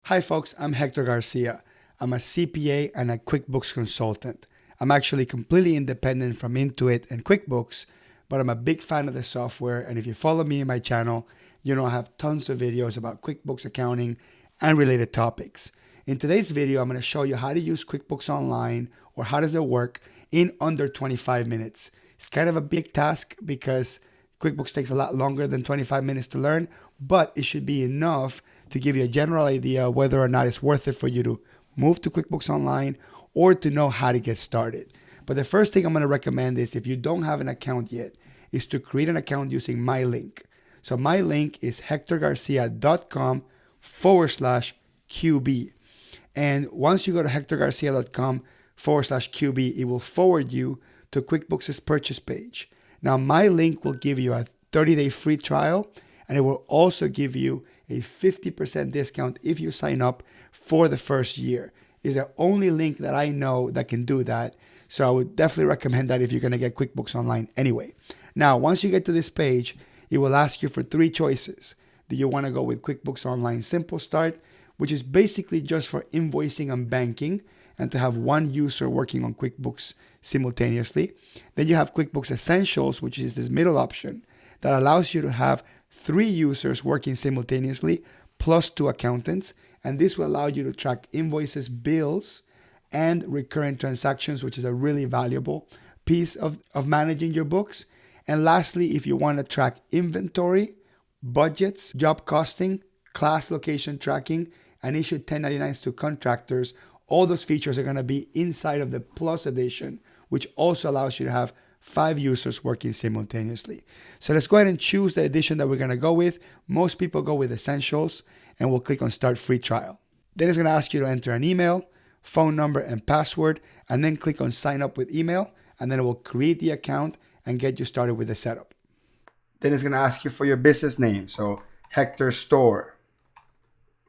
Hi folks, I'm Hector Garcia. I'm a CPA and a QuickBooks consultant. I'm actually completely independent from Intuit and QuickBooks, but I'm a big fan of the software, and if you follow me in my channel, you know I have tons of videos about QuickBooks accounting and related topics. In today's video, I'm going to show you how to use QuickBooks Online, or how does it work, in under 25 minutes. It's kind of a big task because QuickBooks takes a lot longer than 25 minutes to learn, but it should be enough to give you a general idea whether or not it's worth it for you to move to QuickBooks Online or to know how to get started. But the first thing I'm going to recommend is, if you don't have an account yet, is to create an account using my link. So my link is hectorgarcia.com/QB. And once you go to hectorgarcia.com/QB, it will forward you to QuickBooks' purchase page. Now, my link will give you a 30-day free trial, and it will also give you a 50% discount if you sign up for the first year. It's the only link that I know that can do that. So I would definitely recommend that if you're going to get QuickBooks Online anyway. Now, once you get to this page, it will ask you for three choices. Do you want to go with QuickBooks Online Simple Start, which is basically just for invoicing and banking, and to have one user working on QuickBooks simultaneously? Then you have QuickBooks Essentials, which is this middle option that allows you to have 3 users working simultaneously plus 2 accountants. And this will allow you to track invoices, bills, and recurrent transactions, which is a really valuable piece of managing your books. And lastly, if you want to track inventory, budgets, job costing, class location tracking, and issue 1099s to contractors, all those features are going to be inside of the Plus edition, which also allows you to have 5 users working simultaneously. So let's go ahead and choose the edition that we're going to go with. Most people go with Essentials, and we'll click on Start Free Trial. Then it's going to ask you to enter an email, phone number, and password, and then click on Sign Up with Email, and then it will create the account and get you started with the setup. Then it's going to ask you for your business name, so Hector Store,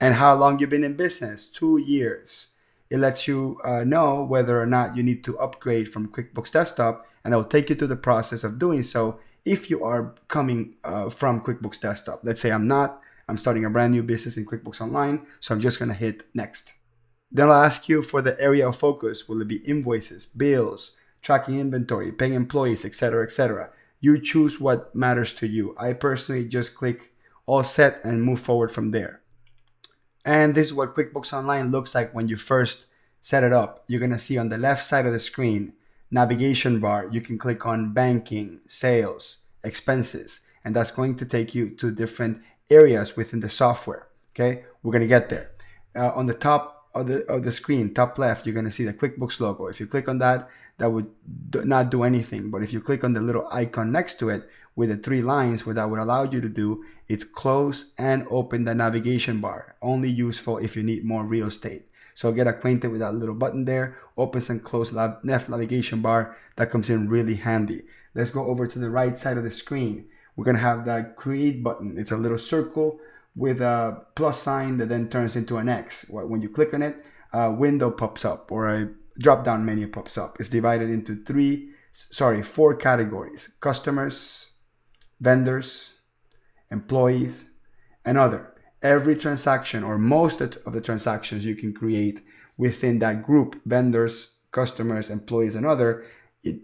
and how long you've been in business, 2 years. It lets you know whether or not you need to upgrade from QuickBooks Desktop, and it will take you through the process of doing so if you are coming from QuickBooks Desktop. Let's say I'm not. I'm starting a brand new business in QuickBooks Online, so I'm just going to hit Next. Then I'll ask you for the area of focus. Will it be invoices, bills, tracking inventory, paying employees, etc., etc.? You choose what matters to you. I personally just click All Set and move forward from there. And this is what QuickBooks Online looks like when you first set it up. You're going to see on the left side of the screen, navigation bar. You can click on banking, sales, expenses, and that's going to take you to different areas within the software. Okay, we're going to get there. On the top of the screen, top left, you're going to see the QuickBooks logo. If you click on that, that would not do anything. But if you click on the little icon next to it with the 3 lines, what that would allow you to do is close and open the navigation bar. Only useful if you need more real estate. So get acquainted with that little button there. Opens and close left navigation bar. That comes in really handy. Let's go over to the right side of the screen. We're going to have that create button. It's a little circle with a plus sign that then turns into an X. When you click on it, a window pops up, or a drop-down menu pops up. It's divided into 4 categories: customers, vendors, employees, and other. Every transaction, or most of the transactions you can create within that group, vendors, customers, employees, and other,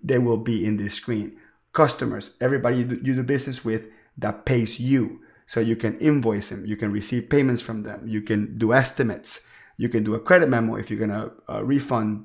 they will be in this screen. Customers, everybody you do business with that pays you. So you can invoice them, you can receive payments from them, you can do estimates, you can do a credit memo if you're going to refund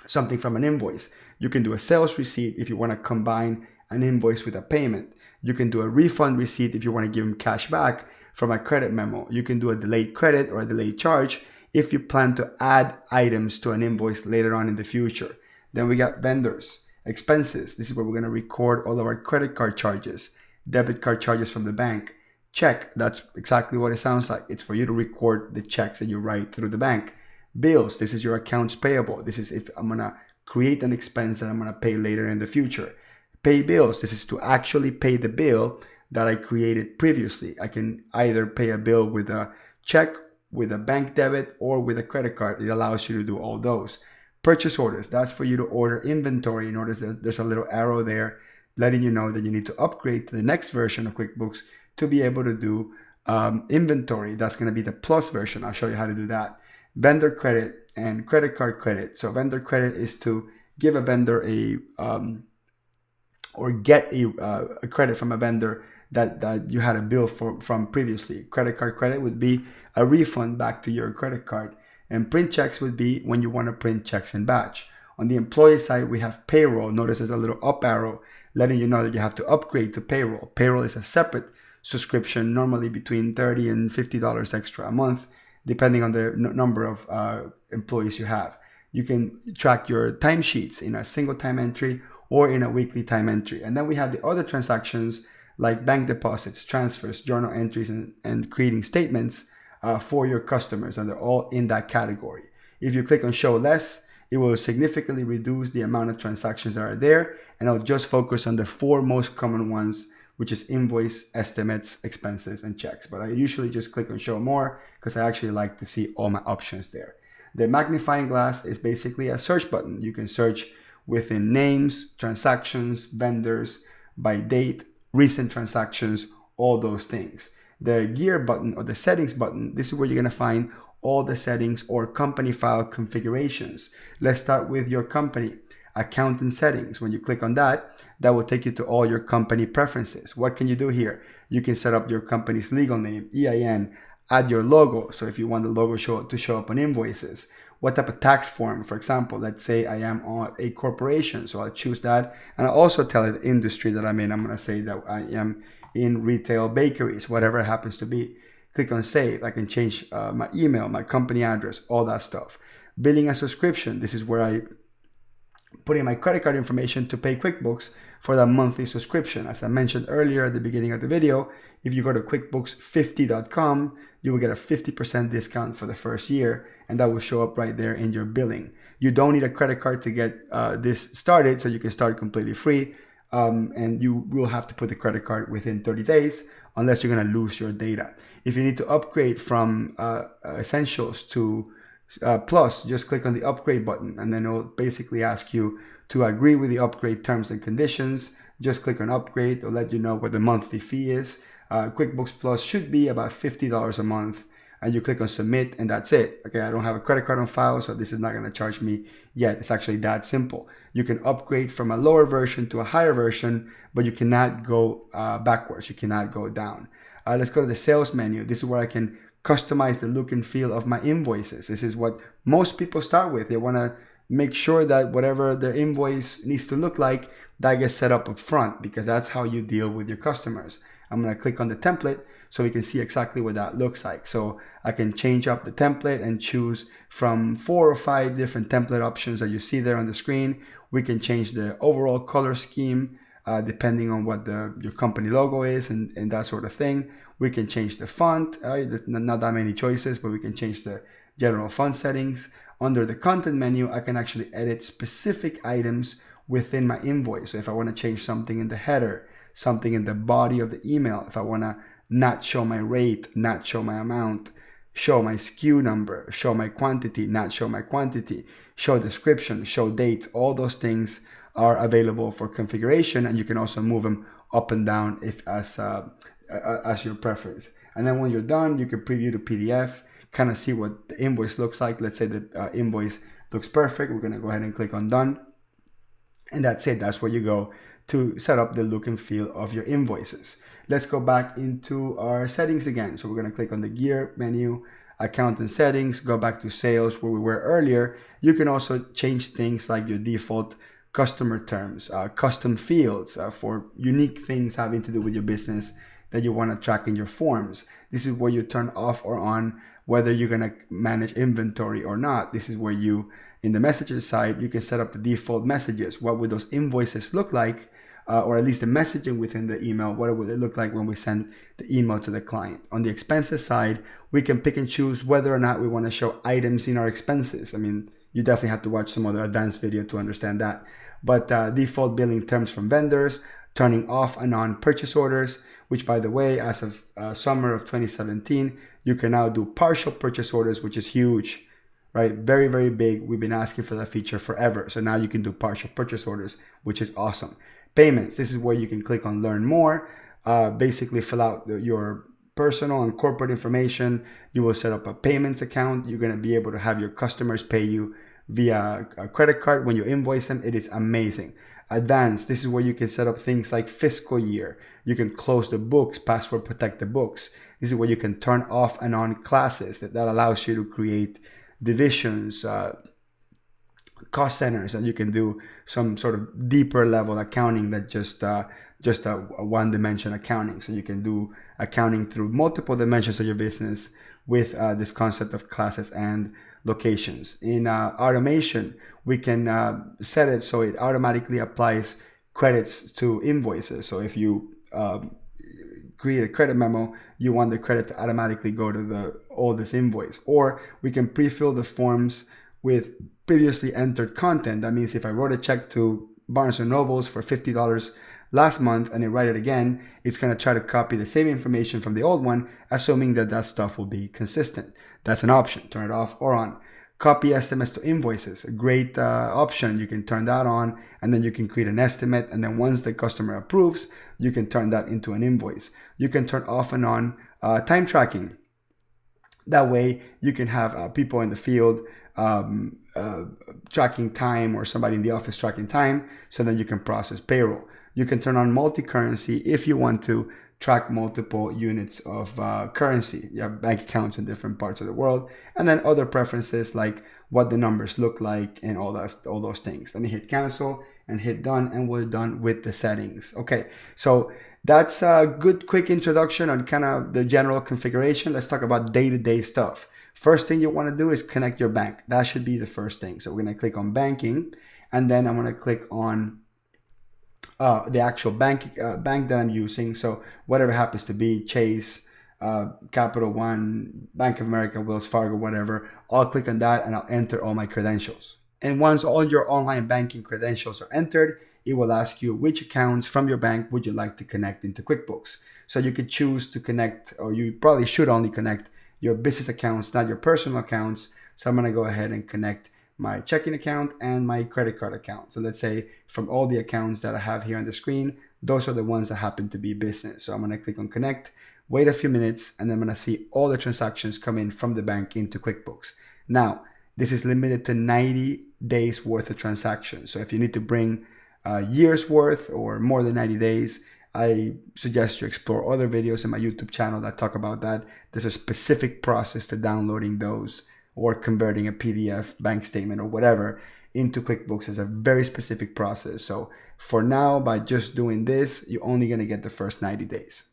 something from an invoice. You can do a sales receipt if you want to combine an invoice with a payment. You can do a refund receipt if you want to give them cash back from a credit memo. You can do a delayed credit or a delayed charge if you plan to add items to an invoice later on in the future. Then we got vendors. Expenses. This is where we're going to record all of our credit card charges, debit card charges from the bank. Check. That's exactly what it sounds like. It's for you to record the checks that you write through the bank. Bills. This is your accounts payable. This is if I'm going to create an expense that I'm going to pay later in the future. Pay bills. This is to actually pay the bill that I created previously. I can either pay a bill with a check, with a bank debit, or with a credit card. It allows you to do all those. Purchase orders. That's for you to order inventory. Notice that there's a little arrow there letting you know that you need to upgrade to the next version of QuickBooks to be able to do inventory, that's going to be the plus version. I'll show you how to do that. Vendor credit and credit card credit. So vendor credit is to give a vendor a or get a credit from a vendor that you had a bill from previously. Credit card credit would be a refund back to your credit card. And print checks would be when you want to print checks in batch. On the employee side, we have payroll. Notice there's a little up arrow letting you know that you have to upgrade to payroll. Payroll is a separate subscription, normally between $30 and $50 extra a month, depending on the number of employees you have. You can track your timesheets in a single time entry or in a weekly time entry. And then we have the other transactions like bank deposits, transfers, journal entries, and creating statements for your customers, and they're all in that category. If you click on show less, it will significantly reduce the amount of transactions that are there, and I'll just focus on the 4 most common ones, which is invoice, estimates, expenses, and checks. But I usually just click on show more because I actually like to see all my options there. The magnifying glass is basically a search button. You can search within names, transactions, vendors, by date, recent transactions, all those things. The gear button or the settings button, this is where you're going to find all the settings or company file configurations. Let's start with your company. Accountant settings. When you click on that, that will take you to all your company preferences. What can you do here? You can set up your company's legal name, EIN, add your logo. So if you want the logo to show up on invoices, what type of tax form, for example, let's say I am on a corporation. So I'll choose that. And I'll also tell it the industry that I'm in. I'm going to say that I am in retail bakeries, whatever it happens to be. Click on save. I can change my email, my company address, all that stuff. Billing a subscription. This is where I put in my credit card information to pay QuickBooks for that monthly subscription. As I mentioned earlier at the beginning of the video, if you go to QuickBooks50.com, you will get a 50% discount for the first year, and that will show up right there in your billing. You don't need a credit card to get this started, so you can start completely free, and you will have to put the credit card within 30 days unless you're going to lose your data. If you need to upgrade from Essentials to Plus, just click on the upgrade button, and then it'll basically ask you to agree with the upgrade terms and conditions. Just click on upgrade. It'll let you know what the monthly fee is. QuickBooks Plus should be about $50 a month, and you click on submit, and that's it. Okay, I don't have a credit card on file, so this is not going to charge me yet. It's actually that simple. You can upgrade from a lower version to a higher version, but you cannot go backwards. You cannot go down. Let's go to the sales menu. This is where I can customize the look and feel of my invoices. This is what most people start with. They want to make sure that whatever their invoice needs to look like, that gets set up front, because that's how you deal with your customers. I'm going to click on the template so we can see exactly what that looks like. So I can change up the template and choose from 4 or 5 different template options that you see there on the screen. We can change the overall color scheme depending on what your company logo is and that sort of thing. We can change the font. There's not that many choices, but we can change the general font settings. Under the content menu, I can actually edit specific items within my invoice. So if I want to change something in the header, something in the body of the email, if I want to not show my rate, not show my amount, show my SKU number, show my quantity, not show my quantity, show description, show dates, all those things are available for configuration, and you can also move them up and down as your preference. And then when you're done, you can preview the PDF, kind of see what the invoice looks like. Let's say the invoice looks perfect. We're going to go ahead and click on done. And that's it. That's where you go to set up the look and feel of your invoices. Let's go back into our settings again. So we're going to click on the gear menu, accountant settings, go back to sales where we were earlier. You can also change things like your default customer terms, custom fields for unique things having to do with your business that you want to track in your forms. This is where you turn off or on whether you're going to manage inventory or not. This is where you, in the messages side, you can set up the default messages. What would those invoices look like? Or at least the messaging within the email, what would it look like when we send the email to the client? On the expenses side, we can pick and choose whether or not we want to show items in our expenses. I mean, you definitely have to watch some other advanced video to understand that. But default billing terms from vendors, turning off and on purchase orders, which by the way, as of summer of 2017, you can now do partial purchase orders, which is huge, right? Very, very big. We've been asking for that feature forever. So now you can do partial purchase orders, which is awesome. Payments, this is where you can click on learn more, basically fill out your personal and corporate information. You will set up a payments account. You're going to be able to have your customers pay you via a credit card when you invoice them. It is amazing. Advanced, this is where you can set up things like fiscal year. You can close the books, password protect the books. This is where you can turn off and on classes. That allows you to create divisions, cost centers, and you can do some sort of deeper level accounting than just a one-dimension accounting. So you can do accounting through multiple dimensions of your business with this concept of classes and locations. In automation, we can set it so it automatically applies credits to invoices. So if you create a credit memo, you want the credit to automatically go to the oldest invoice. Or we can pre-fill the forms with previously entered content. That means if I wrote a check to Barnes & Noble's for $50 last month and I write it again, it's going to try to copy the same information from the old one, assuming that that stuff will be consistent. That's an option. Turn it off or on. Copy estimates to invoices, a great option. You can turn that on, and then you can create an estimate, and then once the customer approves, you can turn that into an invoice. You can turn off and on time tracking. That way you can have people in the field tracking time, or somebody in the office tracking time, so then you can process payroll. You can turn on multi-currency if you want to track multiple units of currency. You have bank accounts in different parts of the world, and then other preferences like what the numbers look like and all those things. Let me hit cancel and hit done, and we're done with the settings. Okay, so that's a good quick introduction on kind of the general configuration. Let's talk about day-to-day stuff. First thing you want to do is connect your bank. That should be the first thing. So we're going to click on banking, and then I'm going to click on the actual bank that I'm using. So whatever happens to be, Chase, Capital One, Bank of America, Wells Fargo, whatever. I'll click on that and I'll enter all my credentials. And once all your online banking credentials are entered, it will ask you which accounts from your bank would you like to connect into QuickBooks. So you could choose to connect, or you probably should only connect your business accounts, not your personal accounts. So I'm going to go ahead and connect my checking account and my credit card account. So let's say from all the accounts that I have here on the screen, those are the ones that happen to be business. So I'm going to click on connect, wait a few minutes, and then I'm going to see all the transactions come in from the bank into QuickBooks. Now, this is limited to 90 days worth of transactions. So if you need to bring years worth or more than 90 days, I suggest you explore other videos in my YouTube channel that talk about that. There's a specific process to downloading those or converting a PDF bank statement or whatever into QuickBooks. Is a very specific process. So for now, by just doing this, you're only going to get the first 90 days.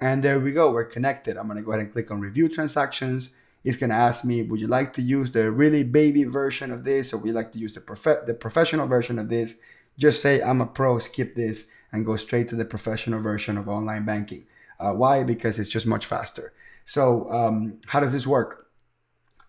And there we go. We're connected. I'm going to go ahead and click on review transactions. It's going to ask me, would you like to use the really baby version of this, or would you like to use the professional version of this? Just say I'm a pro, skip this, and go straight to the professional version of online banking. Why? Because it's just much faster. So how does this work?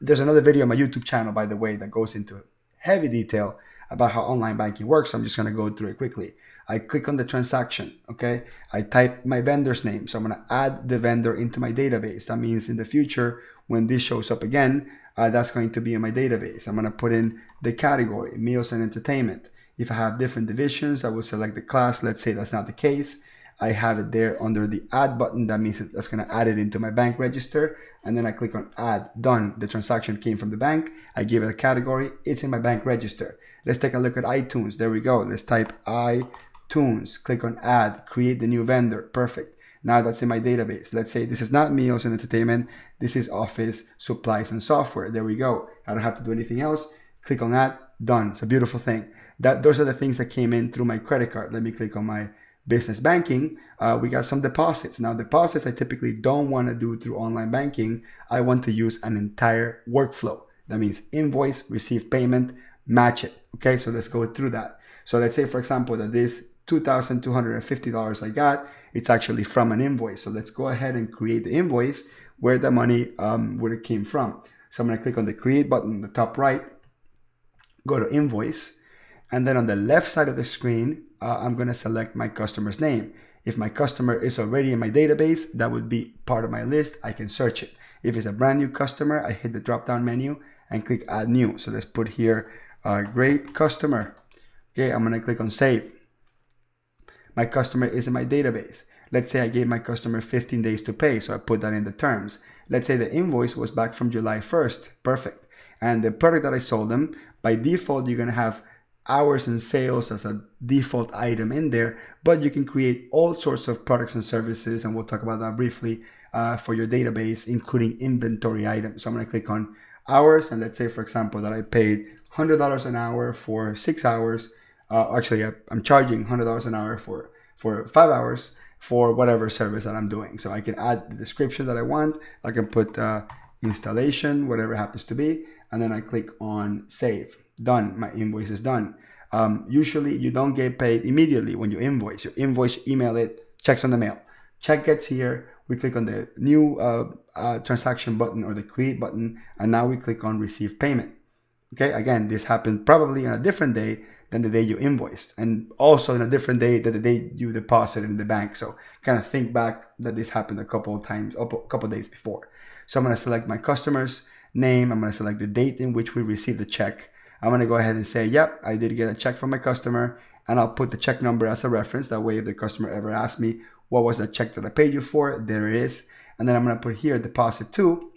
There's another video on my YouTube channel, by the way, that goes into heavy detail about how online banking works. So I'm just going to go through it quickly. I click on the transaction, okay? I type my vendor's name. So I'm going to add the vendor into my database. That means in the future, when this shows up again, that's going to be in my database. I'm going to put in the category, meals and entertainment. If I have different divisions, I will select the class. Let's say that's not the case. I have it there under the add button. That means that's going to add it into my bank register. And then I click on add, done. The transaction came from the bank. I give it a category. It's in my bank register. Let's take a look at iTunes. There we go. Let's type iTunes, click on add, create the new vendor. Perfect. Now that's in my database. Let's say this is not meals and entertainment. This is office supplies and software. There we go. I don't have to do anything else. Click on that, done. It's a beautiful thing. Those are the things that came in through my credit card. Let me click on my business banking. We got some deposits. Now deposits I typically don't want to do through online banking. I want to use an entire workflow. That means invoice, receive payment, match it. Okay, so let's go through that. So let's say, for example, that this $2,250 I got, it's actually from an invoice. So let's go ahead and create the invoice where the money would have came from. So I'm going to click on the create button in the top right, go to invoice, and then on the left side of the screen, I'm going to select my customer's name. If my customer is already in my database, that would be part of my list. I can search it. If it's a brand new customer, I hit the drop down menu and click add new. So let's put here great customer. Okay, I'm going to click on save. My customer is in my database. Let's say I gave my customer 15 days to pay, so I put that in the terms. Let's say the invoice was back from July 1st. Perfect. And the product that I sold them, by default, you're going to have hours and sales as a default item in there, but you can create all sorts of products and services, and we'll talk about that briefly, for your database, including inventory items. So I'm going to click on hours, and let's say, for example, that I paid $100 an hour for 6 hours. Actually, I'm charging $100 an hour for 5 hours for whatever service that I'm doing. So I can add the description that I want. I can put installation, whatever it happens to be, and then I click on save. Done. My invoice is done. Usually you don't get paid immediately when you invoice. You invoice, email it, checks on the mail. Check gets here. We click on the new transaction button or the create button, and now we click on receive payment. Okay, again, this happened probably on a different day than the day you invoiced, and also in a different day than the day you deposited in the bank. So kind of think back that this happened a couple of times, a couple of days before. So I'm going to select my customer's name. I'm going to select the date in which we received the check. I'm going to go ahead and say, yep, I did get a check from my customer, and I'll put the check number as a reference. That way, if the customer ever asks me, what was that check that I paid you for? There it is. And then I'm going to put here deposit to,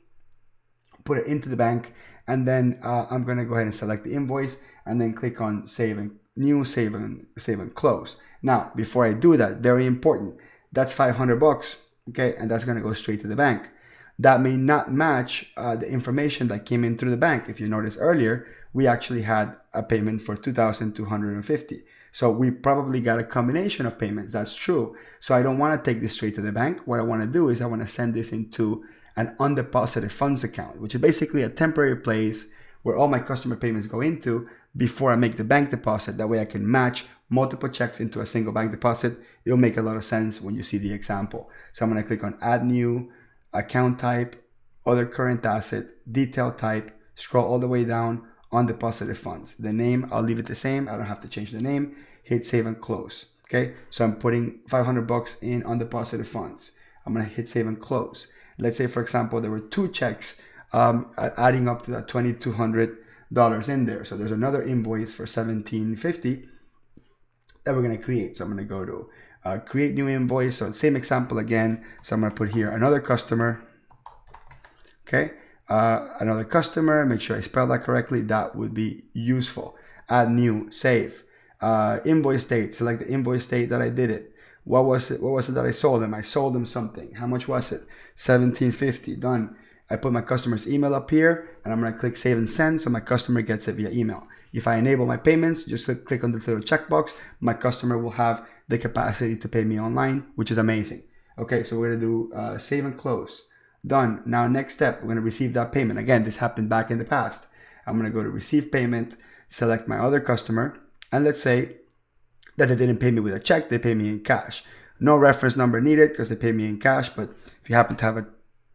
put it into the bank, and then I'm going to go ahead and select the invoice and then click on save and new, save and close. Now, before I do that, very important, that's $500, okay? And that's going to go straight to the bank. That may not match the information that came in through the bank. If you noticed earlier, we actually had a payment for $2,250. So we probably got a combination of payments. That's true. So I don't want to take this straight to the bank. What I want to do is I want to send this into an undeposited funds account, which is basically a temporary place where all my customer payments go into before I make the bank deposit. That way I can match multiple checks into a single bank deposit. It'll make a lot of sense when you see the example. So I'm going to click on add new, account type, other current asset, detail type, scroll all the way down, undeposited funds. The name, I'll leave it the same. I don't have to change the name. Hit save and close. Okay, so I'm putting $500 in undeposited funds. I'm going to hit save and close. Let's say, for example, there were 2 checks adding up to that $2,200 in there. So there's another invoice for $1,750 that we're going to create. So I'm going to go to create new invoice. So same example again. So I'm going to put here another customer. Okay, another customer. Make sure I spell that correctly. That would be useful. Add new, save. Invoice date. Select the invoice date that I did it. What was it that I sold them? I sold them something. How much was it? $1,750. Done. I put my customer's email up here, and I'm going to click save and send so my customer gets it via email. If I enable my payments, just click on the little checkbox. My customer will have the capacity to pay me online, which is amazing. Okay, so we're going to do save and close. Done. Now, next step, we're going to receive that payment. Again, this happened back in the past. I'm going to go to receive payment, select my other customer, and let's say that they didn't pay me with a check, they pay me in cash. No reference number needed because they pay me in cash, but if you happen to have a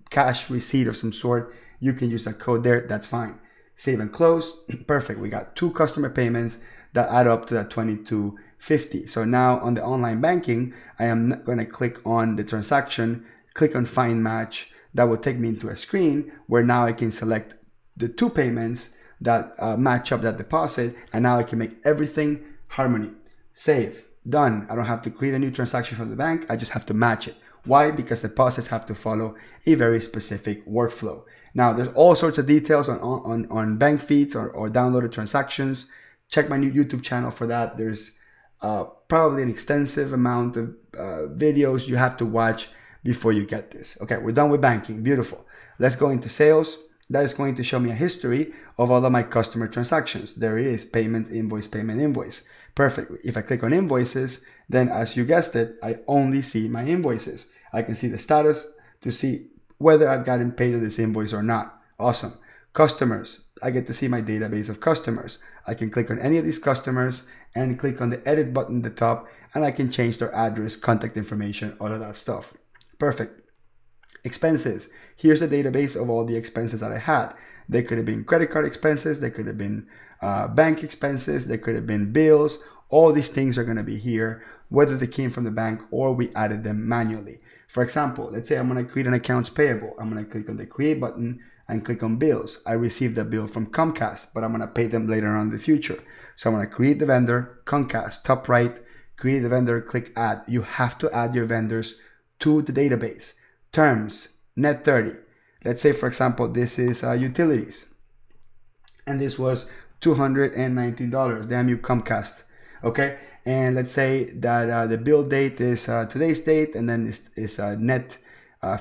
cash receipt of some sort, you can use that code there, that's fine. Save and close, perfect. We got 2 customer payments that add up to that $2,250. So now on the online banking, I am going to click on the transaction, click on find match. That will take me into a screen where now I can select the 2 payments that match up that deposit, and now I can make everything harmony. Save, done. I don't have to create a new transaction from the bank. I just have to match it. Why? Because the process have to follow a very specific workflow. Now, there's all sorts of details on bank feeds or downloaded transactions. Check my new YouTube channel for that. There's probably an extensive amount of videos you have to watch before you get this. Okay, we're done with banking. Beautiful. Let's go into sales. That is going to show me a history of all of my customer transactions. There it is, payments, invoice, payment, invoice. Perfect. If I click on invoices, then as you guessed it, I only see my invoices. I can see the status to see whether I've gotten paid on this invoice or not. Awesome. Customers. I get to see my database of customers. I can click on any of these customers and click on the edit button at the top, and I can change their address, contact information, all of that stuff. Perfect. Expenses. Here's a database of all the expenses that I had. They could have been credit card expenses. They could have been bank expenses. They could have been bills. All these things are going to be here, whether they came from the bank or we added them manually. For example, let's say I'm going to create an accounts payable. I'm going to click on the create button and click on bills. I received a bill from Comcast, but I'm going to pay them later on in the future. So I'm going to create the vendor, Comcast, top right, create the vendor, click add. You have to add your vendors to the database. Terms, net 30. Let's say, for example, this is utilities. And this was $219. Damn you, Comcast. Okay? And let's say that the bill date is today's date, and then it's net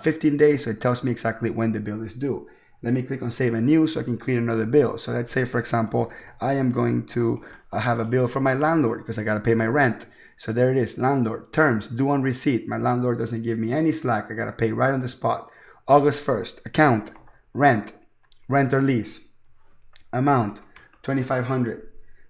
15 days, so it tells me exactly when the bill is due. Let me click on save and new so I can create another bill. So let's say, for example, I am going to have a bill from my landlord because I got to pay my rent. So there it is, landlord, terms, due on receipt. My landlord doesn't give me any slack. I got to pay right on the spot. August 1st, account, rent or lease, amount, $2,500.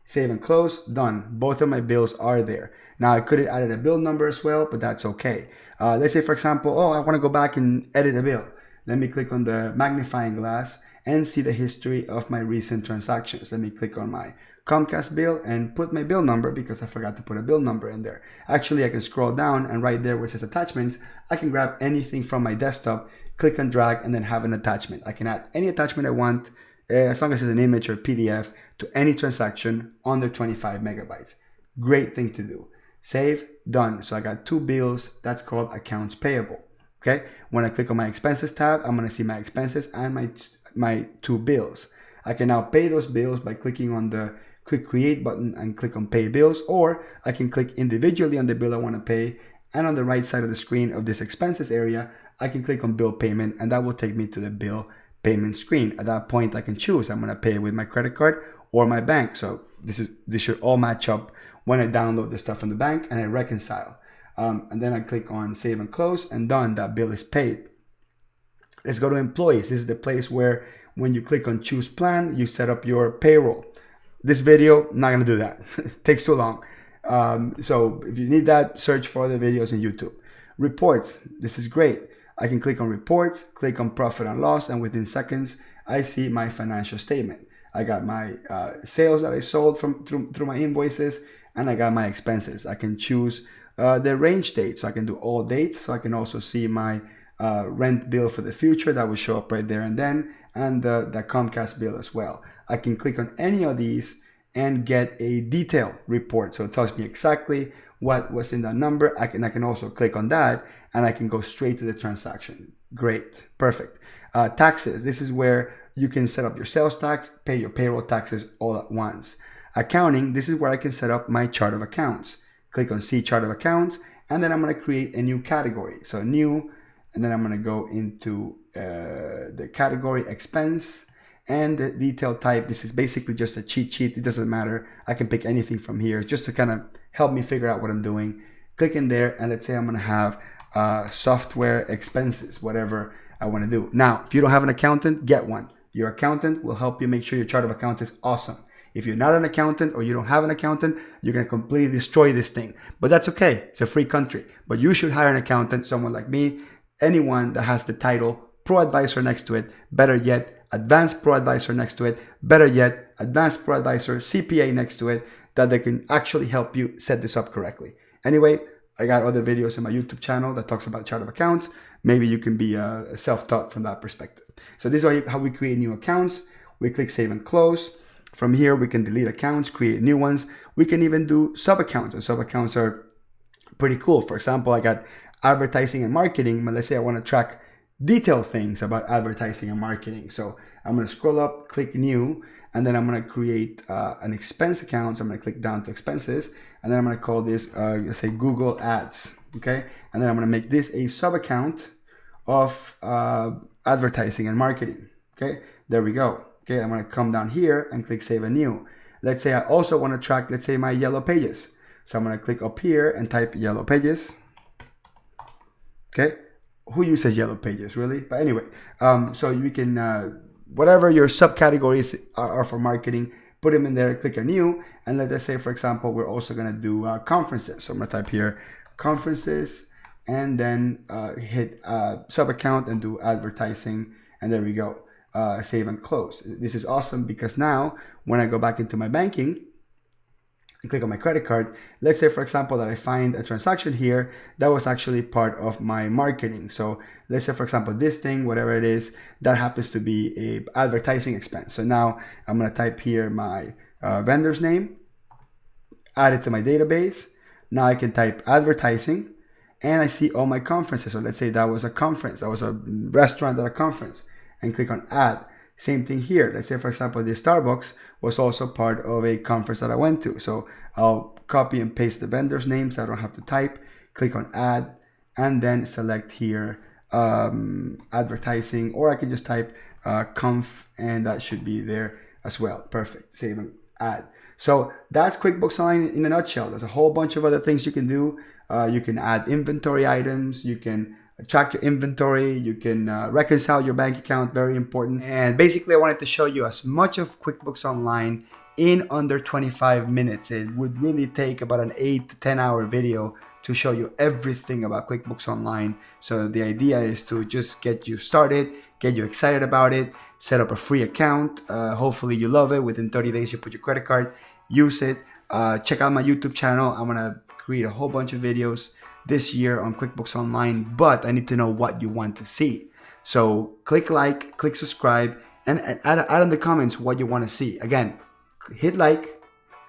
Save and close, done. Both of my bills are there. Now I could have added a bill number as well, but that's okay. Let's say, for example, I want to go back and edit a bill. Let me click on the magnifying glass and see the history of my recent transactions. Let me click on my Comcast bill and put my bill number because I forgot to put a bill number in there. Actually, I can scroll down and right there where it says attachments, I can grab anything from my desktop, click and drag, and then have an attachment. I can add any attachment I want, as long as it's an image or PDF, to any transaction under 25 megabytes. Great thing to do. Save, done. So I got two bills. That's called accounts payable. Okay. When I click on my expenses tab, I'm going to see my expenses and my two bills. I can now pay those bills by clicking on the quick create button and click on pay bills, or I can click individually on the bill I want to pay, and on the right side of the screen of this expenses area, I can click on bill payment, and that will take me to the bill payment screen. At that point, I can choose I'm going to pay with my credit card or my bank. So this should all match up when I download the stuff from the bank and I reconcile. And then I click on save and close, and done. That bill is paid. Let's go to employees. This is the place where when you click on choose plan, you set up your payroll. This video, I'm not going to do that. It takes too long. So if you need that, search for the videos on YouTube. Reports. This is great. I can click on reports, click on profit and loss, and within seconds, I see my financial statement. I got my sales that I sold through my invoices, and I got my expenses. I can choose the range date, so I can do all dates. So I can also see my rent bill for the future that will show up right there and then, and the Comcast bill as well. I can click on any of these and get a detailed report. So it tells me exactly what was in that number. I can also click on that and I can go straight to the transaction. Great, perfect. Taxes, this is where you can set up your sales tax, pay your payroll taxes all at once. Accounting, this is where I can set up my chart of accounts. Click on see chart of accounts, and then I'm going to create a new category. So new, and then I'm going to go into the category expense and the detail type. This is basically just a cheat sheet. It doesn't matter. I can pick anything from here just to kind of help me figure out what I'm doing. Click in there, and let's say I'm going to have software expenses, whatever I want to do. Now, if you don't have an accountant, get one. Your accountant will help you make sure your chart of accounts is awesome. If you're not an accountant or you don't have an accountant, you're going to completely destroy this thing. But that's okay. It's a free country. But you should hire an accountant, someone like me, anyone that has the title Pro Advisor next to it. Better yet, Advanced Pro Advisor next to it. Better yet, Advanced Pro Advisor CPA next to it, that they can actually help you set this up correctly. Anyway, I got other videos on my YouTube channel that talks about chart of accounts. Maybe you can be self-taught from that perspective. So this is how we create new accounts. We click save and close. From here, we can delete accounts, create new ones. We can even do sub-accounts, and sub-accounts are pretty cool. For example, I got advertising and marketing, but let's say I want to track detailed things about advertising and marketing. So I'm going to scroll up, click new, and then I'm going to create an expense account. So I'm going to click down to expenses, and then I'm going to call this, let's say Google Ads, okay? And then I'm going to make this a sub-account of advertising and marketing, okay? There we go. Okay, I'm going to come down here and click save and new. Let's say I also want to track, let's say, my yellow pages. So I'm going to click up here and type yellow pages. Okay, who uses yellow pages, really? But anyway, so you can, whatever your subcategories are for marketing, put them in there, click on new. And let's say, for example, we're also going to do conferences. So I'm going to type here conferences, and then hit sub-account and do advertising. And there we go. Save and close. This is awesome because now when I go back into my banking and click on my credit card, let's say, for example, that I find a transaction here that was actually part of my marketing. So let's say, for example, this thing, whatever it is, that happens to be a advertising expense. So now I'm going to type here my vendor's name, add it to my database. Now I can type advertising, and I see all my conferences. So let's say that was a conference, that was a restaurant at a conference, and click on add. Same thing here. Let's say, for example, this Starbucks was also part of a conference that I went to. So I'll copy and paste the vendors' names. I don't have to type. Click on add, and then select here advertising, or I can just type conf, and that should be there as well. Perfect. Save and add. So that's QuickBooks Online in a nutshell. There's a whole bunch of other things you can do. You can add inventory items. You can track your inventory. You can reconcile your bank account. Very important. And basically, I wanted to show you as much of QuickBooks Online in under 25 minutes. It would really take about an 8 to 10 hour video to show you everything about QuickBooks Online. So the idea is to just get you started, get you excited about it, set up a free account. Hopefully you love it. Within 30 days, you put your credit card, use it. Check out my YouTube channel. I'm gonna create a whole bunch of videos this year on QuickBooks Online, but I need to know what you want to see. So click like, click subscribe, and add in the comments what you want to see. Again, hit like,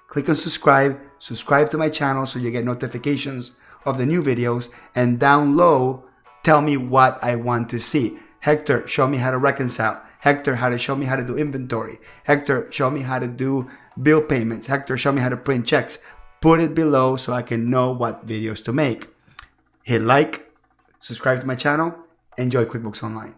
click on subscribe to my channel so you get notifications of the new videos, and down low, tell me what I want to see. Hector, show me how to reconcile. Hector, show me how to do inventory. Hector, show me how to do bill payments. Hector, show me how to print checks. Put it below so I can know what videos to make. Hit like, subscribe to my channel, enjoy QuickBooks Online.